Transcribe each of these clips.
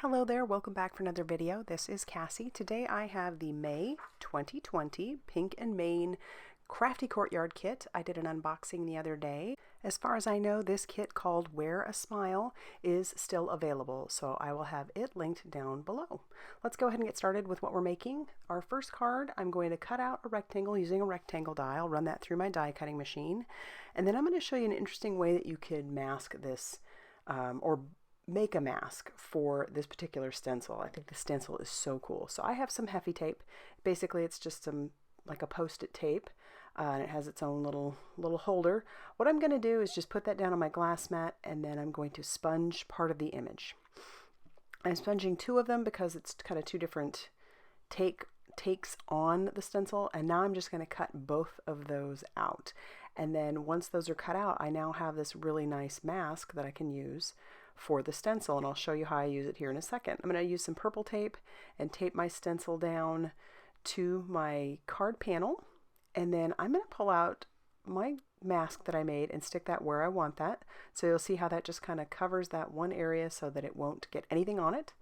Hello there, welcome back for another video. This is Cassie. Today I have the May 2020 Pink and Main Crafty Courtyard kit. I did an unboxing the other day. As far as I know, this kit called Wear a Smile is still available, so I will have it linked down below. Let's go ahead and get started with what we're making. Our first card, I'm going to cut out a rectangle using a rectangle die. I'll run that through my die cutting machine, and then I'm going to show you an interesting way that you could mask this or make a mask for this particular stencil. I think the stencil is so cool. So I have some Heffy tape. Basically it's just some like a post-it tape and it has its own little holder. What I'm going to do is just put that down on my glass mat, and then I'm going to sponge part of the image. I'm sponging two of them because it's kind of two different takes on the stencil, and now I'm just going to cut both of those out. And then once those are cut out, I now have this really nice mask that I can use for the stencil, and I'll show you how I use it here in a second. I'm going to use some purple tape and tape my stencil down to my card panel, and then I'm going to pull out my mask that I made and stick that where I want that. So you'll see how that just kind of covers that one area so that it won't get anything on it.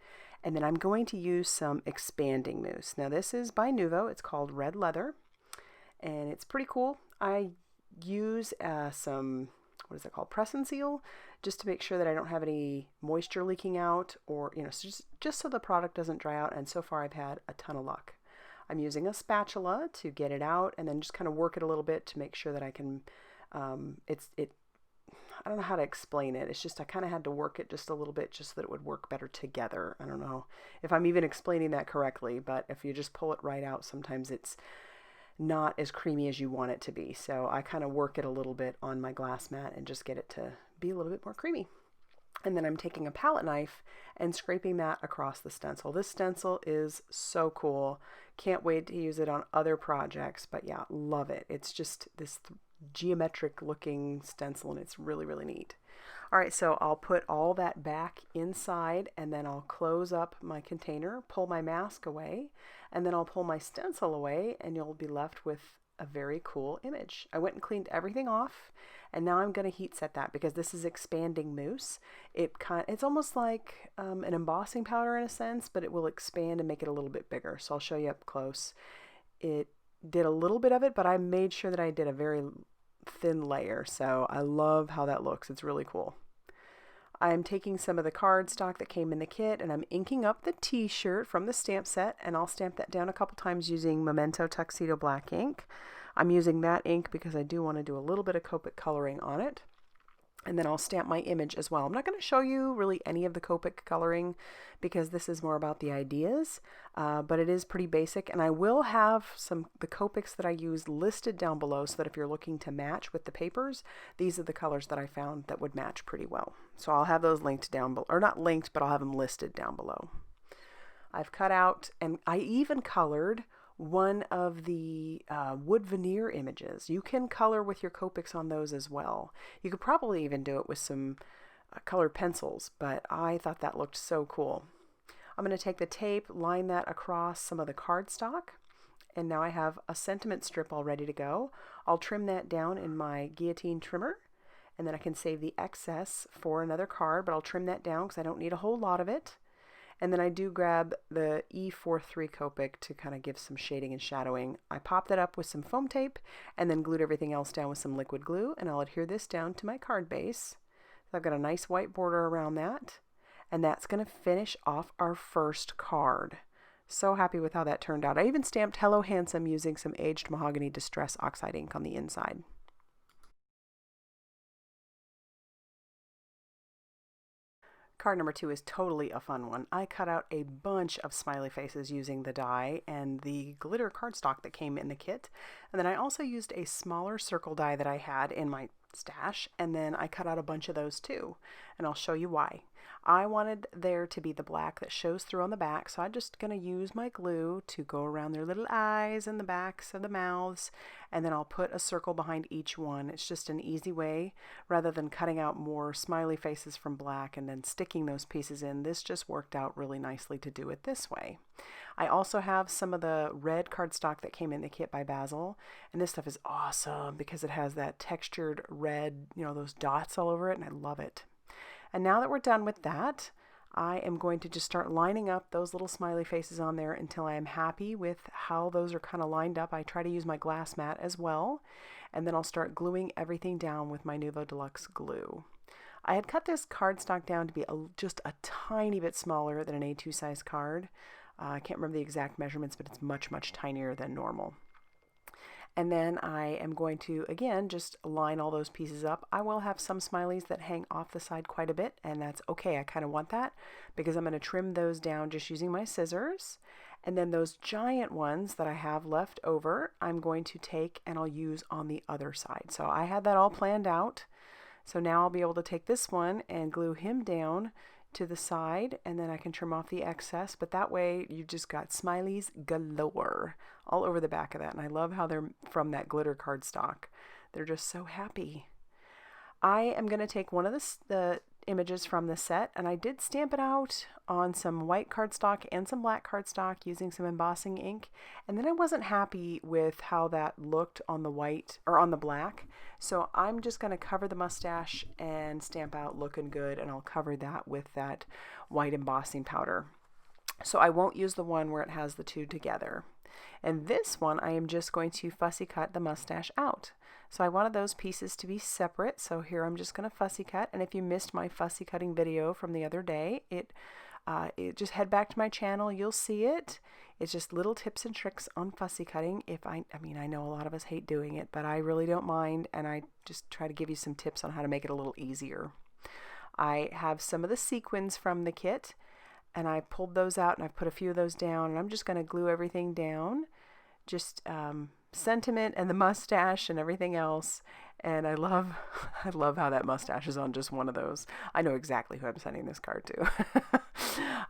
And then I'm going to use some expanding mousse. Now this is by Nuvo. It's called Red Leather, and it's pretty cool. I use some, what is it called, press and seal, just to make sure that I don't have any moisture leaking out, or so just so the product doesn't dry out. And so far I've had a ton of luck. I'm using a spatula to get it out, and then just kind of work it a little bit to make sure that I can I don't know how to explain it. It's just I kind of had to work it just a little bit just so that it would work better together. I don't know if I'm even explaining that correctly, but if you just pull it right out, sometimes it's not as creamy as you want it to be. So I kind of work it a little bit on my glass mat and just get it to be a little bit more creamy. And then I'm taking a palette knife and scraping that across the stencil. This stencil is so cool. Can't wait to use it on other projects, but yeah, love it. It's just this geometric looking stencil, and it's really, really neat. All right, so I'll put all that back inside, and then I'll close up my container, pull my mask away, and then I'll pull my stencil away, and you'll be left with a very cool image. I went and cleaned everything off, and now I'm going to heat set that because this is expanding mousse. It's almost like an embossing powder in a sense, but it will expand and make it a little bit bigger. So I'll show you up close. It did a little bit of it, but I made sure that I did a very thin layer. So I love how that looks. It's really cool. I'm taking some of the cardstock that came in the kit, and I'm inking up the t-shirt from the stamp set, and I'll stamp that down a couple times using Memento Tuxedo black ink. I'm using that ink because I do want to do a little bit of Copic coloring on it. And then I'll stamp my image as well. I'm not going to show you really any of the Copic coloring because this is more about the ideas, but it is pretty basic. And I will have the Copics that I use listed down below so that if you're looking to match with the papers, these are the colors that I found that would match pretty well. So I'll have those linked down below, or not linked, but I'll have them listed down below. I've cut out, and I even colored one of the wood veneer images. You can color with your Copics on those as well. You could probably even do it with some colored pencils, but I thought that looked so cool. I'm going to take the tape, line that across some of the cardstock, and now I have a sentiment strip all ready to go. I'll trim that down in my guillotine trimmer, and then I can save the excess for another card, but I'll trim that down because I don't need a whole lot of it. And then I do grab the E43 Copic to kind of give some shading and shadowing. I popped that up with some foam tape and then glued everything else down with some liquid glue, and I'll adhere this down to my card base. So I've got a nice white border around that, and that's going to finish off our first card. So happy with how that turned out. I even stamped Hello Handsome using some aged mahogany distress oxide ink on the inside. Card number 2 is totally a fun one. I cut out a bunch of smiley faces using the die and the glitter cardstock that came in the kit. And then I also used a smaller circle die that I had in my stash, and then I cut out a bunch of those too. And I'll show you why. I wanted there to be the black that shows through on the back, so I'm just going to use my glue to go around their little eyes and the backs of the mouths, and then I'll put a circle behind each one. It's just an easy way, rather than cutting out more smiley faces from black and then sticking those pieces in. This just worked out really nicely to do it this way. I also have some of the red cardstock that came in the kit by Basil, and this stuff is awesome because it has that textured red, those dots all over it, and I love it. And now that we're done with that, I am going to just start lining up those little smiley faces on there until I am happy with how those are kind of lined up. I try to use my glass mat as well, and then I'll start gluing everything down with my Nuvo Deluxe glue. I had cut this cardstock down to be just a tiny bit smaller than an A2 size card. I can't remember the exact measurements, but it's much, much tinier than normal. And then I am going to, again, just line all those pieces up. I will have some smileys that hang off the side quite a bit, and that's okay. I kind of want that because I'm going to trim those down just using my scissors. And then those giant ones that I have left over, I'm going to take and I'll use on the other side. So I had that all planned out. So now I'll be able to take this one and glue him down to the side, and then I can trim off the excess, but that way you just got smileys galore all over the back of that. And I love how they're from that glitter cardstock. They're just so happy. I am going to take one of the images from the set, and I did stamp it out on some white cardstock and some black cardstock using some embossing ink, and then I wasn't happy with how that looked on the white or on the black, so I'm just going to cover the mustache and stamp out looking good, and I'll cover that with that white embossing powder. So I won't use the one where it has the two together. And this one I am just going to fussy cut the mustache out. So I wanted those pieces to be separate, so here I'm just going to fussy cut. And if you missed my fussy cutting video from the other day, it just head back to my channel, you'll see it. It's just little tips and tricks on fussy cutting. I mean, I know a lot of us hate doing it, but I really don't mind, and I just try to give you some tips on how to make it a little easier. I have some of the sequins from the kit, and I pulled those out, and I've put a few of those down, and I'm just going to glue everything down. Just sentiment and the mustache and everything else, and I love how that mustache is on just one of those. I know exactly who I'm sending this card to.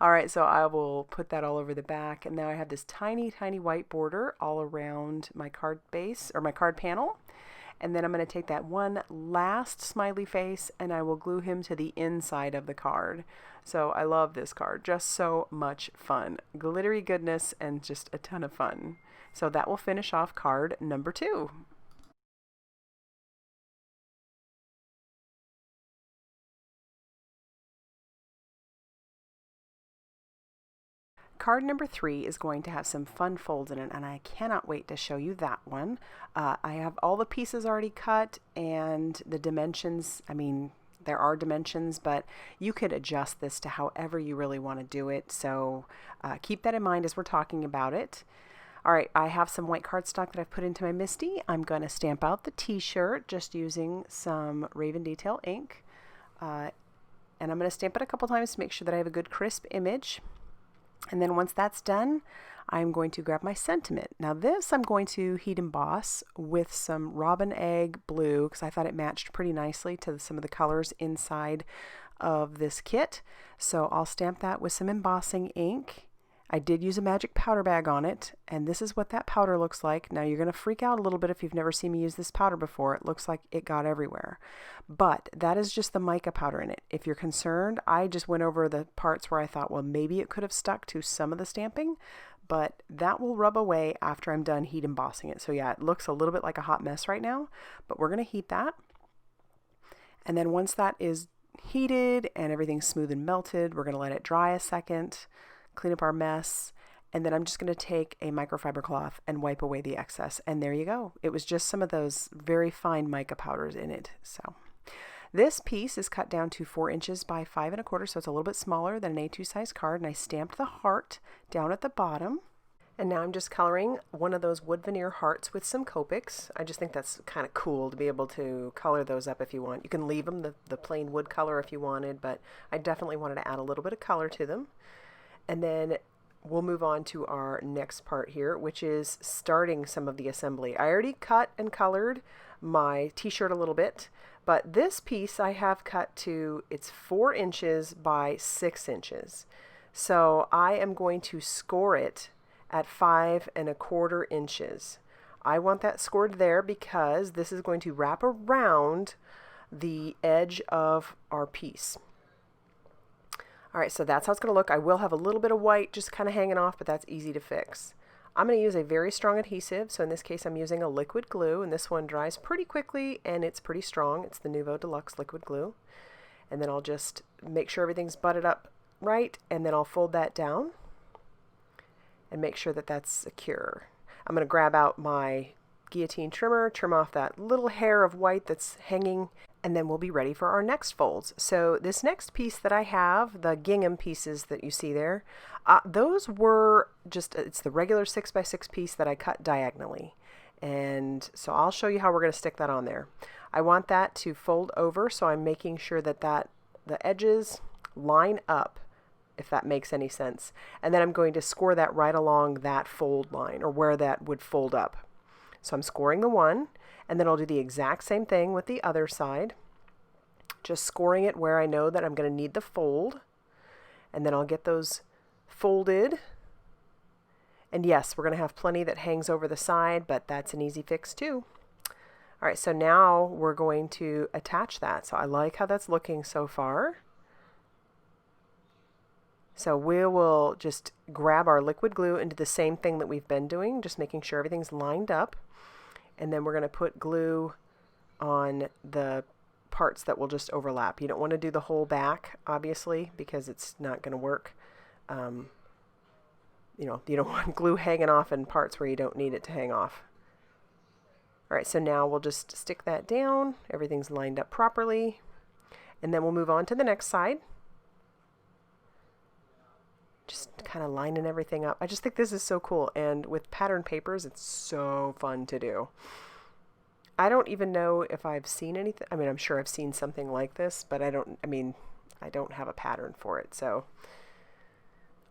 Alright, so I will put that all over the back, and now I have this tiny white border all around my card base, or my card panel, and then I'm going to take that one last smiley face and I will glue him to the inside of the card. So I love this card, just so much fun. Glittery goodness and just a ton of fun. So that will finish off card number 2. Card number 3 is going to have some fun folds in it, and I cannot wait to show you that one. I have all the pieces already cut, and the dimensions, I mean, there are dimensions, but you could adjust this to however you really want to do it. So keep that in mind as we're talking about it. Alright, I have some white cardstock that I've put into my MISTI. I'm going to stamp out the t-shirt just using some Raven Detail ink. And I'm going to stamp it a couple times to make sure that I have a good crisp image. And then once that's done, I'm going to grab my sentiment. Now this I'm going to heat emboss with some robin egg blue because I thought it matched pretty nicely to some of the colors inside of this kit. So I'll stamp that with some embossing ink. I did use a magic powder bag on it, and this is what that powder looks like. Now you're going to freak out a little bit if you've never seen me use this powder before. It looks like it got everywhere. But that is just the mica powder in it. If you're concerned, I just went over the parts where I thought, well, maybe it could have stuck to some of the stamping, but that will rub away after I'm done heat embossing it. So yeah, it looks a little bit like a hot mess right now, but we're going to heat that. And then once that is heated and everything's smooth and melted, we're going to let it dry a second. Clean up our mess, and then I'm just going to take a microfiber cloth and wipe away the excess, and there you go. It was just some of those very fine mica powders in it. So this piece is cut down to 4 inches by 5 1/4, so it's a little bit smaller than an A2 size card, and I stamped the heart down at the bottom. And now I'm just coloring one of those wood veneer hearts with some Copics. I just think that's kind of cool to be able to color those up if you want. You can leave them the plain wood color if you wanted, but I definitely wanted to add a little bit of color to them. And then we'll move on to our next part here, which is starting some of the assembly. I already cut and colored my t-shirt a little bit, but this piece I have cut to, it's 4 inches by 6 inches. So I am going to score it at 5 1/4 inches. I want that scored there because this is going to wrap around the edge of our piece. Alright, so that's how it's going to look. I will have a little bit of white just kind of hanging off, but that's easy to fix. I'm going to use a very strong adhesive, so in this case I'm using a liquid glue, and this one dries pretty quickly and it's pretty strong. It's the Nuvo Deluxe liquid glue. And then I'll just make sure everything's butted up right, and then I'll fold that down and make sure that that's secure. I'm going to grab out my guillotine trimmer, trim off that little hair of white that's hanging, and then we'll be ready for our next folds. So this next piece that I have, the gingham pieces that you see there, those were just, it's the regular 6x6 piece that I cut diagonally. And so I'll show you how we're going to stick that on there. I want that to fold over, so I'm making sure that the edges line up, if that makes any sense. And then I'm going to score that right along that fold line, or where that would fold up. So I'm scoring the one, and then I'll do the exact same thing with the other side. Just scoring it where I know that I'm going to need the fold. And then I'll get those folded. And yes, we're going to have plenty that hangs over the side, but that's an easy fix too. All right, so now we're going to attach that. So I like how that's looking so far. So we will just grab our liquid glue and do the same thing that we've been doing, just making sure everything's lined up. And then we're going to put glue on the parts that will just overlap. You don't want to do the whole back, obviously, because it's not going to work. You know, you don't want glue hanging off in parts where you don't need it to hang off. All right, so now we'll just stick that down. Everything's lined up properly. And then we'll move on to the next side. Just kind of lining everything up. I just think this is so cool, and with pattern papers it's so fun to do. I don't even know if I've seen anything. I mean, I'm sure I've seen something like this, but I don't have a pattern for it. So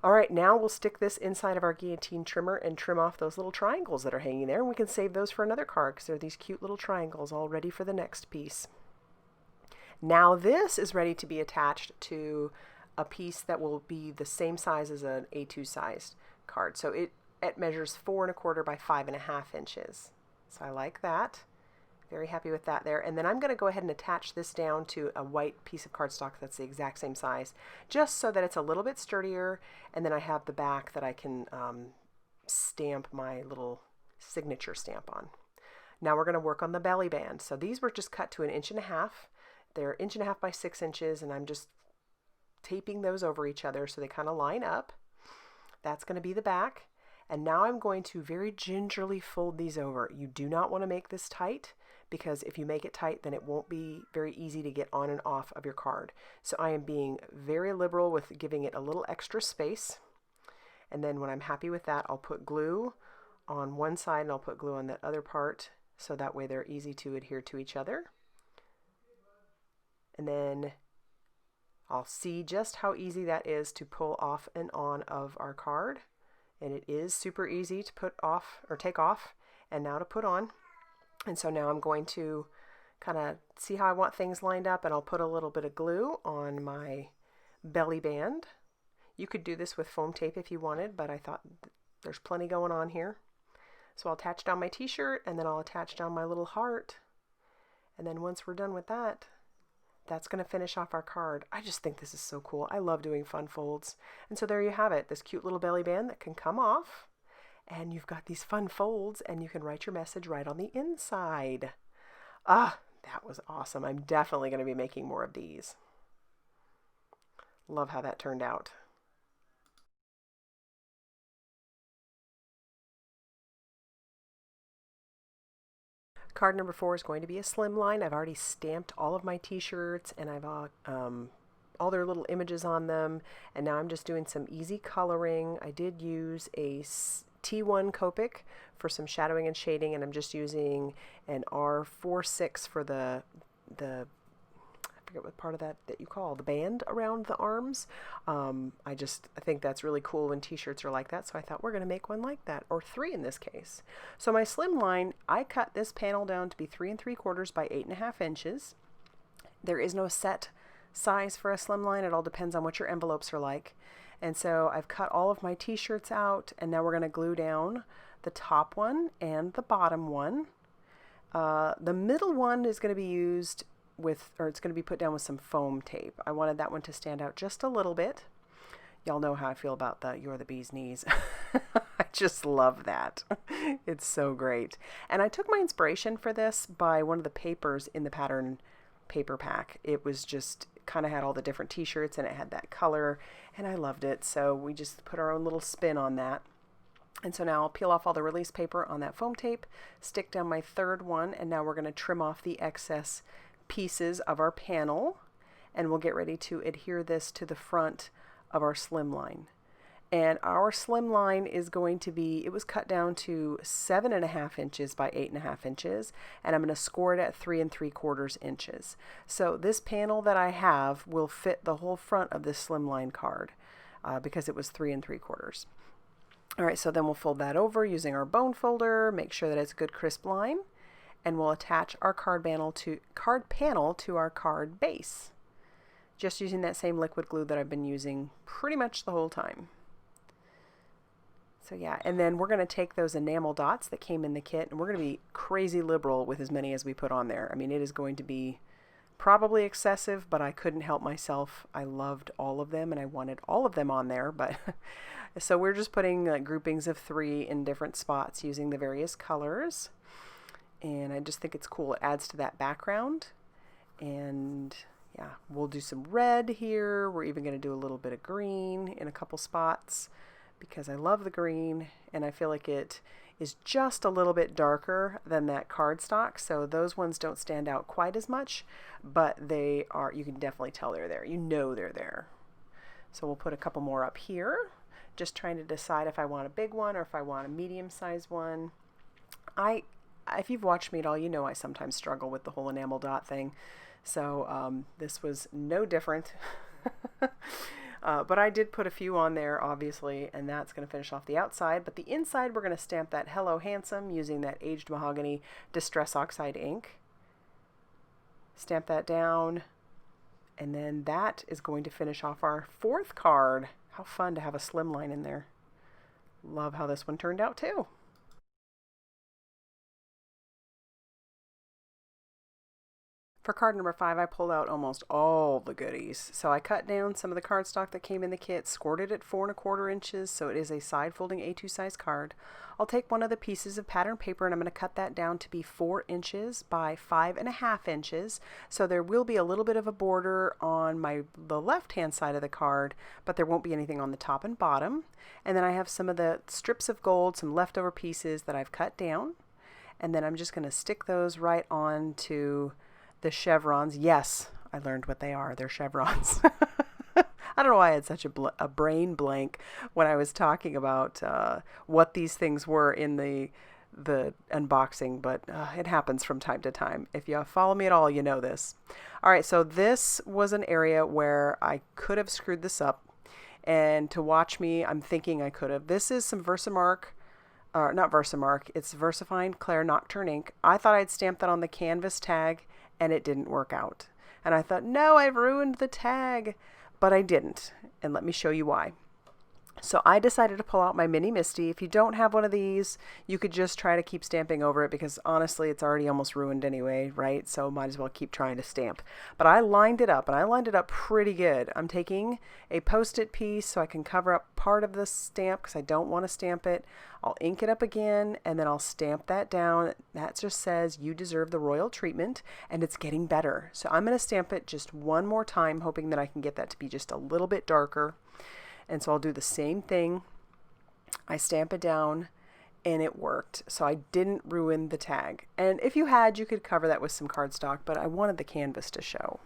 all right, now we'll stick this inside of our guillotine trimmer and trim off those little triangles that are hanging there, and we can save those for another card because they're these cute little triangles all ready for the next piece. Now this is ready to be attached to a piece that will be the same size as an A2 sized card. So it measures 4 1/4 by 5.5 inches. So I like that. Very happy with that there. And then I'm going to go ahead and attach this down to a white piece of cardstock that's the exact same size, just so that it's a little bit sturdier. And then I have the back that I can stamp my little signature stamp on. Now we're going to work on the belly band. So these were just cut to 1.5 inches. They're 1.5 inches by 6 inches, and I'm just taping those over each other so they kind of line up. That's going to be the back. And now I'm going to very gingerly fold these over. You do not want to make this tight, because if you make it tight, then it won't be very easy to get on and off of your card. So I am being very liberal with giving it a little extra space. And then when I'm happy with that, I'll put glue on one side and I'll put glue on that other part, so that way they're easy to adhere to each other. And then I'll see just how easy that is to pull off and on of our card. And it is super easy to put off or take off, and now to put on. And so now I'm going to kind of see how I want things lined up, and I'll put a little bit of glue on my belly band. You could do this with foam tape if you wanted, but I thought there's plenty going on here. So I'll attach down my t-shirt, and then I'll attach down my little heart. And then once we're done with that, that's going to finish off our card. I just think this is so cool. I love doing fun folds. And so there you have it, this cute little belly band that can come off. And you've got these fun folds, and you can write your message right on the inside. Ah, that was awesome. I'm definitely going to be making more of these. Love how that turned out. Card number 4 is going to be a slim line. I've already stamped all of my t-shirts, and I've all their little images on them, and now I'm just doing some easy coloring. I did use a T1 Copic for some shadowing and shading, and I'm just using an R46 for the I forget what part of that you call the band around the arms. I think that's really cool when t-shirts are like that, so I thought we're going to make one like that, or 3 in this case. So my slim line, I cut this panel down to be 3 3/4 by 8.5 inches. There is no set size for a slim line. It all depends on what your envelopes are like. And so I've cut all of my t-shirts out, and now we're going to glue down the top one and the bottom one. The middle one is going to be used with, or it's going to be put down with some foam tape. I wanted that one to stand out just a little bit. Y'all know how I feel about the You're the Bee's Knees. I just love that. It's so great. And I took my inspiration for this by one of the papers in the pattern paper pack. It was just kind of had all the different t-shirts and it had that color and I loved it. So we just put our own little spin on that. And so now I'll peel off all the release paper on that foam tape, stick down my third one, and now we're going to trim off the excess pieces of our panel, and we'll get ready to adhere this to the front of our slimline. And our slimline is going to be, it was cut down to 7.5 inches by 8.5 inches, and I'm going to score it at 3 3/4 inches. So this panel that I have will fit the whole front of this slimline card because it was 3 3/4. All right, so then we'll fold that over using our bone folder, make sure that it's a good crisp line, and we'll attach our card panel to our card base, just using that same liquid glue that I've been using pretty much the whole time. So yeah, and then we're going to take those enamel dots that came in the kit, and we're going to be crazy liberal with as many as we put on there. I mean, it is going to be probably excessive, but I couldn't help myself. I loved all of them, and I wanted all of them on there, but so we're just putting groupings of 3 in different spots using the various colors, and I just think it's cool. It adds to that background, and yeah, we'll do some red here. We're even going to do a little bit of green in a couple spots, because I love the green and I feel like it is just a little bit darker than that cardstock, so those ones don't stand out quite as much, but they are, you can definitely tell they're there. You know they're there. So we'll put a couple more up here, just trying to decide if I want a big one or if I want a medium-sized one. If you've watched me at all, you know I sometimes struggle with the whole enamel dot thing, so this was no different. But I did put a few on there, obviously, and that's going to finish off the outside. But the inside, we're going to stamp that Hello Handsome using that Aged Mahogany Distress Oxide ink. Stamp that down, and then that is going to finish off our 4th card. How fun to have a slimline in there. Love how this one turned out, too. For card number 5, I pulled out almost all the goodies. So I cut down some of the cardstock that came in the kit, scored it at 4 1/4 inches, so it is a side folding A2 size card. I'll take one of the pieces of pattern paper and I'm going to cut that down to be 4 inches by 5.5 inches. So there will be a little bit of a border on the left-hand side of the card, but there won't be anything on the top and bottom. And then I have some of the strips of gold, some leftover pieces that I've cut down. And then I'm just going to stick those right on to the chevrons. Yes, I learned what they are. They're chevrons. I don't know why I had such a brain blank when I was talking about what these things were in the unboxing, but it happens from time to time. If you follow me at all, you know this. All right, so this was an area where I could have screwed this up, and to watch me, I'm thinking I could have. This is some Versamark, not Versamark, it's VersaFine Claire Nocturne ink. I thought I'd stamp that on the canvas tag, and it didn't work out. And I thought, no, I've ruined the tag, but I didn't. And let me show you why. So I decided to pull out my mini MISTI. If you don't have one of these, you could just try to keep stamping over it, because honestly, it's already almost ruined anyway, right? So might as well keep trying to stamp. But I lined it up, and I lined it up pretty good. I'm taking a Post-it piece so I can cover up part of the stamp because I don't want to stamp it. I'll ink it up again, and then I'll stamp that down. That just says, you deserve the royal treatment, and it's getting better. So I'm going to stamp it just one more time, hoping that I can get that to be just a little bit darker. And so I'll do the same thing. I stamp it down, and it worked. So I didn't ruin the tag. And if you had, you could cover that with some cardstock, but I wanted the canvas to show.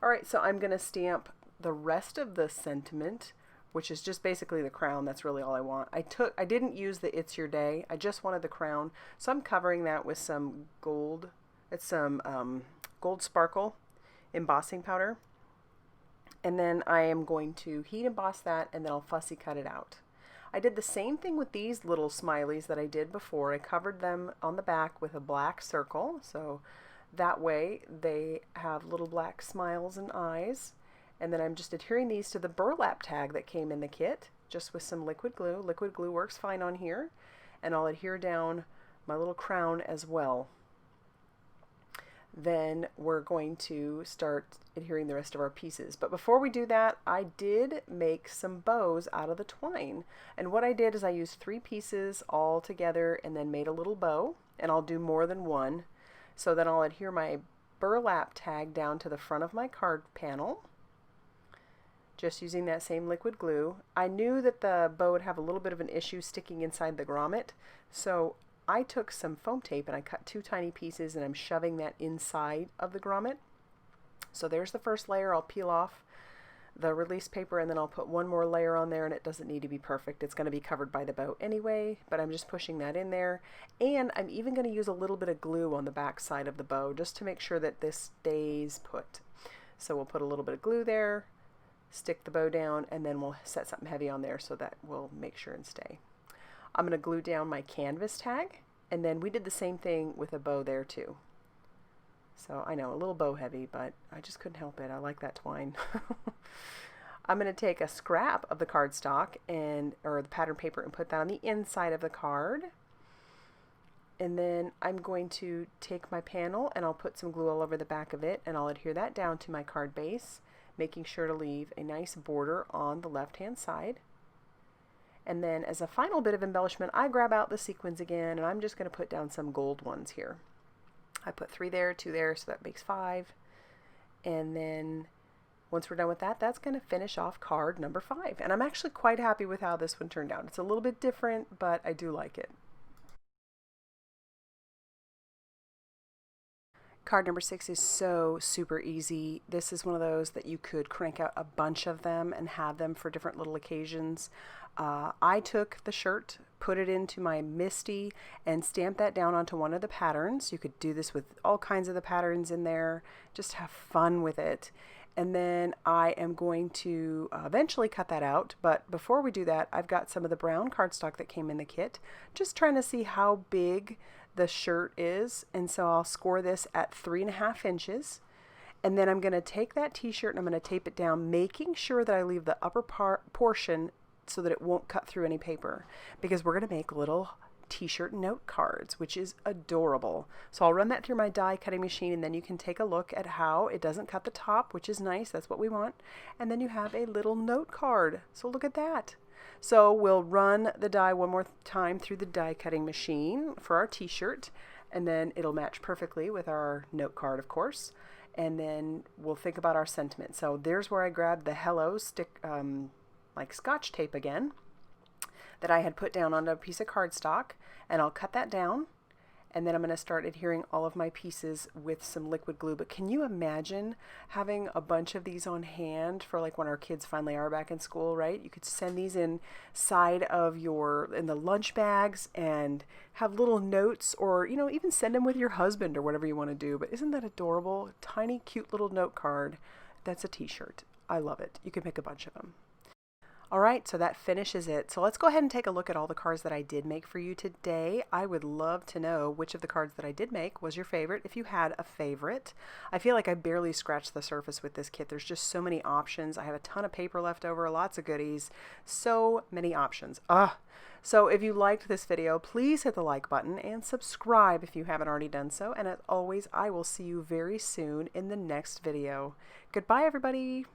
All right, so I'm going to stamp the rest of the sentiment, which is just basically the crown. That's really all I want. I didn't use the It's Your Day. I just wanted the crown. So I'm covering that with some gold. It's some gold sparkle embossing powder. And then I am going to heat emboss that, and then I'll fussy cut it out. I did the same thing with these little smileys that I did before. I covered them on the back with a black circle, so that way they have little black smiles and eyes. And then I'm just adhering these to the burlap tag that came in the kit, just with some liquid glue. Liquid glue works fine on here. And I'll adhere down my little crown as well. Then we're going to start adhering the rest of our pieces. But before we do that, I did make some bows out of the twine. And what I did is I used 3 pieces all together and then made a little bow. And I'll do more than one. So then I'll adhere my burlap tag down to the front of my card panel, just using that same liquid glue. I knew that the bow would have a little bit of an issue sticking inside the grommet, so I took some foam tape and I cut 2 tiny pieces and I'm shoving that inside of the grommet. So there's the first layer. I'll peel off the release paper and then I'll put one more layer on there, and it doesn't need to be perfect. It's going to be covered by the bow anyway, but I'm just pushing that in there. And I'm even going to use a little bit of glue on the back side of the bow just to make sure that this stays put. So we'll put a little bit of glue there, stick the bow down, and then we'll set something heavy on there so that will make sure and stay. I'm going to glue down my canvas tag, and then we did the same thing with a bow there too. So I know, a little bow heavy, but I just couldn't help it. I like that twine. I'm going to take a scrap of the cardstock or the pattern paper and put that on the inside of the card. And then I'm going to take my panel and I'll put some glue all over the back of it, and I'll adhere that down to my card base, making sure to leave a nice border on the left-hand side. And then as a final bit of embellishment, I grab out the sequins again, and I'm just going to put down some gold ones here. I put 3 there, 2 there, so that makes 5. And then once we're done with that, that's going to finish off card number 5. And I'm actually quite happy with how this one turned out. It's a little bit different, but I do like it. Card number 6 is so super easy. This is one of those that you could crank out a bunch of them and have them for different little occasions. I took the shirt, put it into my MISTI, and stamped that down onto one of the patterns. You could do this with all kinds of the patterns in there. Just have fun with it. And then I am going to eventually cut that out. But before we do that, I've got some of the brown cardstock that came in the kit. Just trying to see how big the shirt is. And so I'll score this at 3.5 inches. And then I'm going to take that t-shirt and I'm going to tape it down, making sure that I leave the upper portion so that it won't cut through any paper, because we're going to make little t-shirt note cards, which is adorable. So I'll run that through my die cutting machine, and then you can take a look at how it doesn't cut the top, which is nice. That's what we want. And then you have a little note card. So look at that. So we'll run the die one more time through the die cutting machine for our t-shirt, and then it'll match perfectly with our note card, of course. And then we'll think about our sentiment. So there's where I grabbed the hello stick, like scotch tape again, that I had put down on a piece of cardstock, and I'll cut that down, and then I'm going to start adhering all of my pieces with some liquid glue. But can you imagine having a bunch of these on hand for like when our kids finally are back in school, right? You could send these inside of in the lunch bags and have little notes, or, you know, even send them with your husband or whatever you want to do. But isn't that adorable? Tiny, cute little note card. That's a t-shirt. I love it. You can make a bunch of them. All right, so that finishes it. So let's go ahead and take a look at all the cards that I did make for you today. I would love to know which of the cards that I did make was your favorite, if you had a favorite. I feel like I barely scratched the surface with this kit. There's just so many options. I have a ton of paper left over, lots of goodies, so many options. So if you liked this video, please hit the like button and subscribe if you haven't already done so. And as always, I will see you very soon in the next video. Goodbye, everybody.